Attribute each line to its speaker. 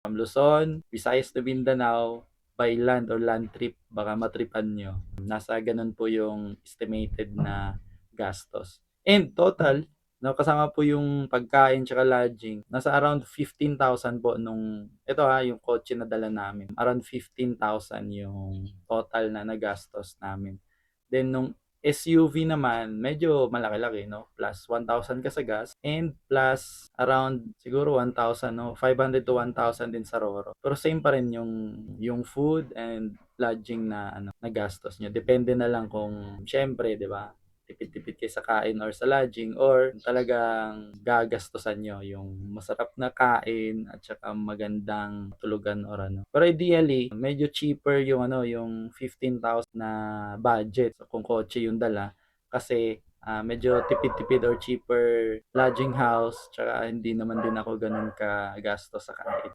Speaker 1: from Luzon, Visayas to Mindanao by land or land trip, baka matripan nyo. Nasa ganun po yung estimated na gastos. And total, no, kasama po yung pagkain tsaka lodging, nasa around 15,000 po nung, ito ha, yung kotse na dala namin. Around 15,000 yung total na nagastos namin. Then nung SUV naman, medyo malaki-laki, no? Plus 1,000 ka sa gas and plus around siguro 1,000, no? 500 to 1,000 din sa Roro. Pero same pa rin yung food and lodging na ano na gastos nyo. Depende na lang kung syempre, 'di ba? Tipid-tipid kayo sa kain or sa lodging or talagang gagastusan nyo yung masarap na kain at saka magandang tulugan or ano. Pero ideally, medyo cheaper yung ano, yung 15,000 na budget kung kotse yung dala kasi medyo tipid-tipid or cheaper lodging house tsaka hindi naman din ako ganun ka gastos sa kain.